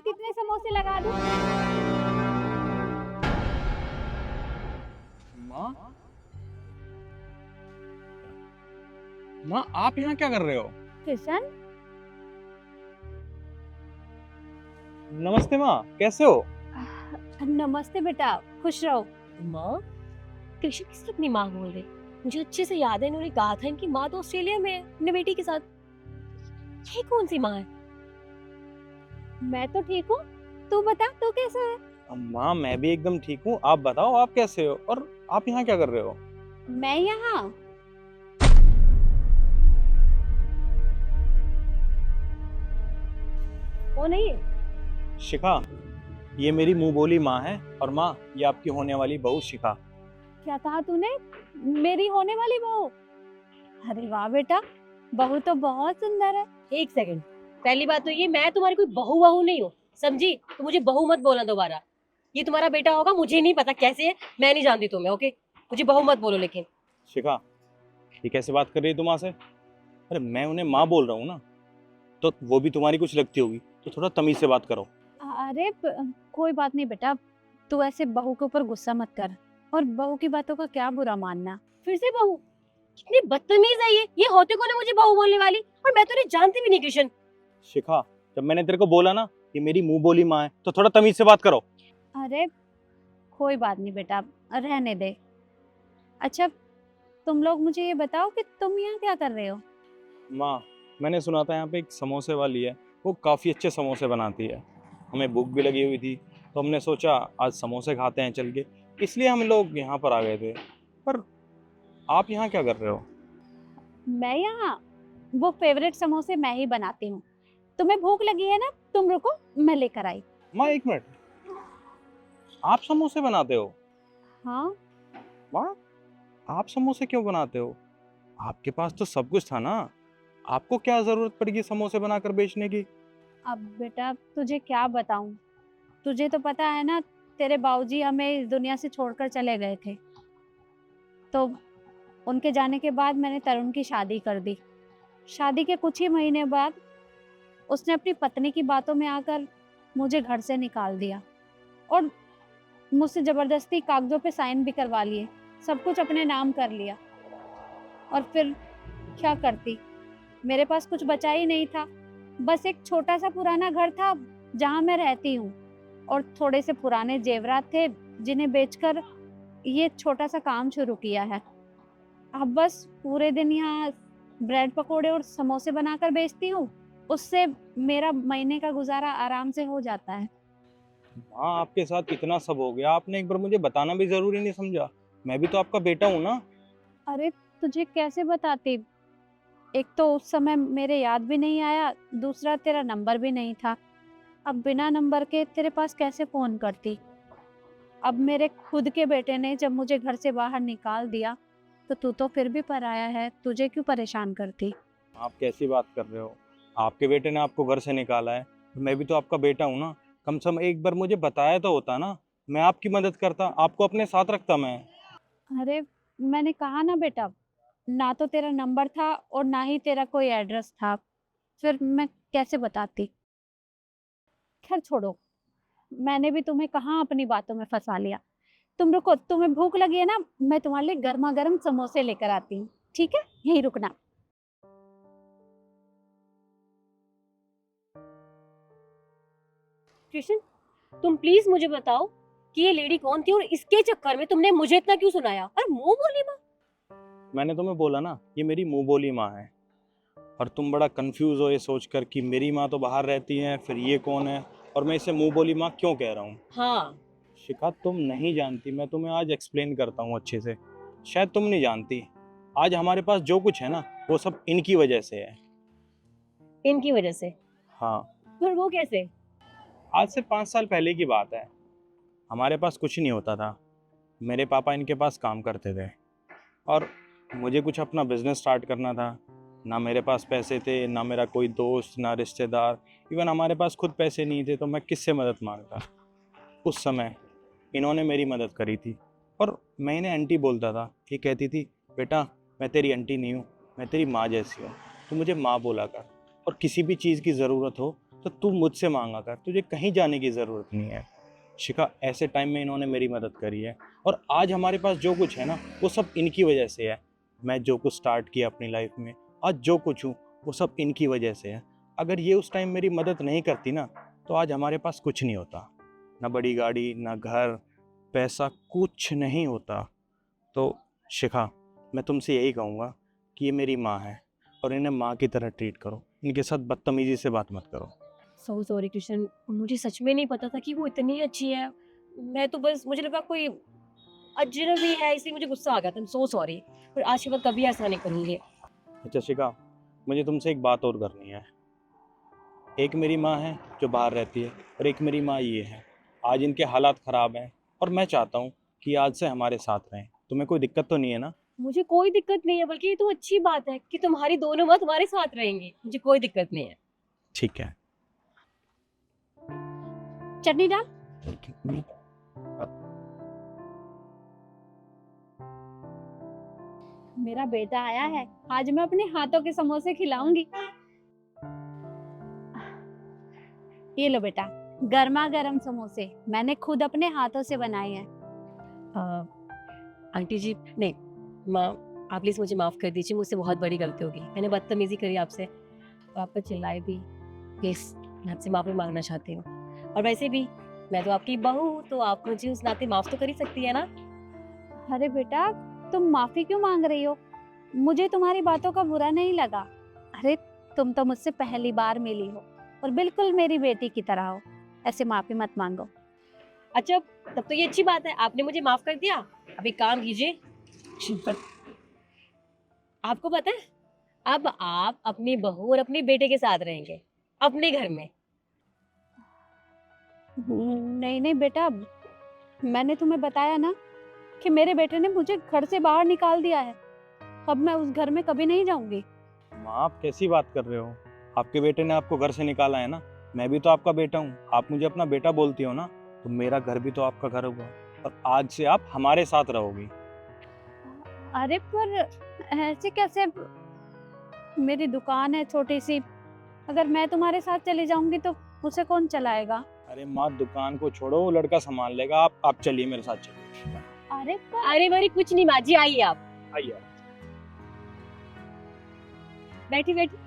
कितने समोसे लगा दूं? माँ, माँ आप यहाँ क्या कर रहे हो? किशन, नमस्ते माँ, कैसे हो? नमस्ते बेटा, खुश रहो। माँ, कृष्ण किस अपनी माँ बोल रहे? मुझे अच्छे से याद है, इन्होंने कहा था इनकी माँ तो ऑस्ट्रेलिया में है अपने बेटी के साथ। ये कौन सी माँ है? मैं तो ठीक हूँ, तू बता तू कैसा है? माँ मैं भी एकदम ठीक हूँ, आप बताओ आप कैसे हो और आप यहाँ क्या कर रहे हो? मैं यहाँ। वो नहीं है। शिखा, ये मेरी मुंह बोली माँ है और माँ ये आपकी होने वाली बहू शिखा। क्या कहा तूने? मेरी होने वाली बहू? अरे वाह बेटा, बहू तो बहुत सुंदर है। एक सेकंड, पहली बात तो ये, मैं तुम्हारी कोई बहू नहीं हूँ, समझी? तो मुझे बहू मत बोलना दोबारा। ये तुम्हारा बेटा होगा, मुझे नहीं पता कैसे है, मैं नहीं जानती तुम्हें, ओके? मुझे बहू मत बोलो लेकिन। शिखा, ये कैसे बात कर रही है तुम माँ से? अरे मैं उन्हें माँ बोल रहा हूँ ना, तो वो भी तुम्हारी कुछ लगती होगी, तो थोड़ा तमीज से बात करो। अरे कोई बात नहीं बेटा, तू ऐसे बहू के ऊपर गुस्सा मत कर। और बहू की बातों का क्या बुरा मानना। फिर से बहू? कितनी बदतमीज है ये होते कौन है मुझे बहू बोलने वाली? और मैं तो नहीं जानती भी नहीं कृष्ण। शिखा, जब मैंने तेरे को बोला ना ये मेरी मुंह बोली माँ है, तो थोड़ा तमीज से बात करो। अरे कोई बात नहीं बेटा, रहने दे। अच्छा, तुम लोग मुझे ये बताओ कि तुम यहाँ क्या कर रहे हो? माँ, मैंने सुना था यहाँ पे एक समोसे वाली है, वो काफ़ी अच्छे समोसे बनाती है। हमें भूख भी लगी हुई थी, तो हमने सोचा आज समोसे खाते हैं चल के, इसलिए हम लोग यहाँ पर आ गए थे। पर आप यहाँ क्या कर रहे हो? मैं यहाँ वो फेवरेट समोसे मैं ही बनाती हूँ। तुम्हें भूख लगी है ना, तुम रुको, मैं लेकर आई। माँ एक मिनट, आप समोसे बनाते हो? हाँ, माँ, आप समोसे क्यों बनाते हो? आपके पास तो सब कुछ था ना, आपको क्या ज़रूरत पड़ेगी समोसे बनाकर बेचने की? अब बेटा तुझे क्या बताऊँ, तुझे तो पता है ना, तेरे बाबूजी हमें इस दुनिया से छोड़कर चले गए थे। तो उनके जाने के बाद मैंने तरुण की शादी कर दी। शादी के कुछ ही महीने बाद उसने अपनी पत्नी की बातों में आकर मुझे घर से निकाल दिया और मुझसे ज़बरदस्ती कागज़ों पे साइन भी करवा लिए, सब कुछ अपने नाम कर लिया। और फिर क्या करती, मेरे पास कुछ बचा ही नहीं था। बस एक छोटा सा पुराना घर था जहाँ मैं रहती हूँ, और थोड़े से पुराने जेवरात थे जिन्हें बेचकर ये छोटा सा काम शुरू किया है। अब बस पूरे दिन यहाँ ब्रेड पकोड़े और समोसे बनाकर बेचती हूँ, उससे मेरा महीने का गुजारा आराम से हो जाता है। हाँ, आपके साथ इतना सब हो गया, आपने एक बार मुझे बताना भी ज़रूरी नहीं समझा? मैं भी तो आपका बेटा हूँ ना। अरे तुझे कैसे बताती, एक तो उस समय मेरे याद भी नहीं आया, दूसरा तेरा नंबर भी नहीं था। अब बिना नंबर के तेरे पास कैसे फोन करती। अब मेरे खुद के बेटे ने जब मुझे घर से बाहर निकाल दिया, तो तू तो फिर भी पराया है, तुझे क्यों परेशान करती। आप कैसी बात कर रहे हो? आपके बेटे ने आपको घर से निकाला है, तो मैं भी तो आपका बेटा हूँ ना। कम से कम एक बार मुझे बताया तो होता ना, मैं आपकी मदद करता, आपको अपने साथ रखता मैं। अरे मैंने कहा ना बेटा, ना तो तेरा नंबर था और ना ही तेरा कोई एड्रेस था, फिर मैं कैसे बताती। खैर छोड़ो, मैंने भी तुम्हें कहाँ अपनी बातों में फंसा लिया। तुम रुको, तुम्हें भूख लगी है ना, मैं तुम्हारे लिए गर्मा गर्म समोसे लेकर आती हूँ, ठीक है? यहीं रुकना। कृष्ण, तुम प्लीज मुझे बताओ कि ये लेडी कौन थी और इसके चक्कर में तुमने मुझे इतना क्यों सुनाया? और मुंह बोली माँ? मैंने तुम्हें बोला ना ये मेरी मुंह बोली माँ है, और तुम बड़ा कंफ्यूज हो ये सोचकर कि मेरी माँ तो बाहर रहती है, फिर ये कौन है और मैं इसे मुंह बोली माँ क्यों कह रहा हूँ। हाँ। शिखा, तुम नहीं जानती, मैं तुम्हें आज एक्सप्लेन करता हूँ अच्छे से। शायद तुम नहीं जानती, आज हमारे पास जो कुछ है ना वो सब इनकी वजह से है। इनकी वजह से? हाँ, पर वो कैसे? आज से 5 साल पहले की बात है। हमारे पास कुछ नहीं होता था, मेरे पापा इनके पास काम करते थे और मुझे कुछ अपना बिजनेस स्टार्ट करना था। ना मेरे पास पैसे थे, ना मेरा कोई दोस्त, ना रिश्तेदार, इवन हमारे पास खुद पैसे नहीं थे, तो मैं किससे मदद मांगता। उस समय इन्होंने मेरी मदद करी थी और मैं इन्हें आंटी बोलता था। ये कहती थी बेटा मैं तेरी आंटी नहीं हूँ, मैं तेरी माँ जैसी हूँ, तो मुझे माँ बोला कर, और किसी भी चीज़ की ज़रूरत हो तो तू मुझसे मांगा कर, तुझे कहीं जाने की ज़रूरत नहीं है। शिखा, ऐसे टाइम में इन्होंने मेरी मदद करी है, और आज हमारे पास जो कुछ है ना वो सब इनकी वजह से है। मैं जो कुछ स्टार्ट किया अपनी लाइफ में, आज जो कुछ हूँ वो सब इनकी वजह से है। अगर ये उस टाइम मेरी मदद नहीं करती ना तो आज हमारे पास कुछ नहीं होता, ना बड़ी गाड़ी, ना घर, पैसा, कुछ नहीं होता। तो शिखा, मैं तुमसे यही कहूँगा कि ये मेरी माँ है और इन्हें माँ की तरह ट्रीट करो, इनके साथ बदतमीजी से बात मत करो। सो सॉरी कृष्ण, मुझे सच में नहीं पता था कि वो इतनी अच्छी है। मैं तो बस, मुझे लगा कोई अजनबी है, इसलिए मुझे गुस्सा आ गया था। सो सॉरी, पर आज के बाद कभी ऐसा नहीं करूँगी। अच्छा शिखा, मुझे तुमसे एक बात और करनी है। एक मेरी माँ है जो बाहर रहती है, और एक मेरी माँ ये है। आज इनके हालात ख़राब हैं और मैं चाहता हूँ कि आज से हमारे साथ रहें। तुम्हें कोई दिक्कत तो नहीं है ना? मुझे कोई दिक्कत नहीं है, बल्कि ये तो अच्छी बात है कि तुम्हारी दोनों माँ तुम्हारे साथ रहेंगी। मुझे कोई दिक्कत नहीं है। ठीक है। चटनी डाल। मेरा बेटा आया है, आज मैं अपने हाथों के समोसे खिलाऊंगी। ये लो बेटा, गर्मा गर्म समोसे मैंने खुद अपने हाथों से बनाए हैं। आंटी जी, नहीं माँ, आप प्लीज़ मुझे माफ़ कर दीजिए, मुझसे बहुत बड़ी गलती होगी। मैंने बदतमीज़ी करी आपसे और आप पर चिल्लाई भी। प्लीज़, मैं आपसे माफ़ी मांगना चाहती हूँ। और वैसे भी मैं तो आपकी बहू हूँ, तो आप मुझे उस नाते माफ़ तो कर ही सकती है ना। अरे बेटा, तुम माफी क्यों मांग रही हो? मुझे तुम्हारी बातों का बुरा नहीं लगा। अरे तुम तो मुझसे पहली बार मिली हो और बिल्कुल मेरी बेटी की तरह हो, ऐसे माफी मत मांगो। अच्छा, तब तो ये अच्छी बात है, आपने मुझे माफ़ कर दिया। अब एक काम कीजिए, आपको पता है, अब आप अपनी बहू और अपने बेटे के साथ रहेंगे अपने घर में। नहीं नहीं बेटा, मैंने तुम्हें बताया ना कि मेरे बेटे ने मुझे घर से बाहर निकाल दिया है। अब मैं उस घर में कभी नहीं जाऊंगी। माँ, आप कैसी बात कर रहे हो? आपके बेटे ने आपको घर से निकाला है ना? मैं भी तो आपका बेटा हूँ, आप मुझे अपना बेटा बोलती हो ना, तो मेरा घर भी तो आपका घर होगा, और आज से आप हमारे साथ रहोगी। अरे पर ऐसे कैसे? मेरी दुकान है छोटी सी, अगर मैं तुम्हारे साथ चली जाऊंगी तो उसे कौन चलाएगा? अरे माँ, दुकान को छोड़ो, वो लड़का संभाल लेगा। आप चलिए, मेरे साथ चलिए। अरे पर अरे मेरी कुछ नहीं माँ जी, आइए आप, आइए। बैठी बैठी।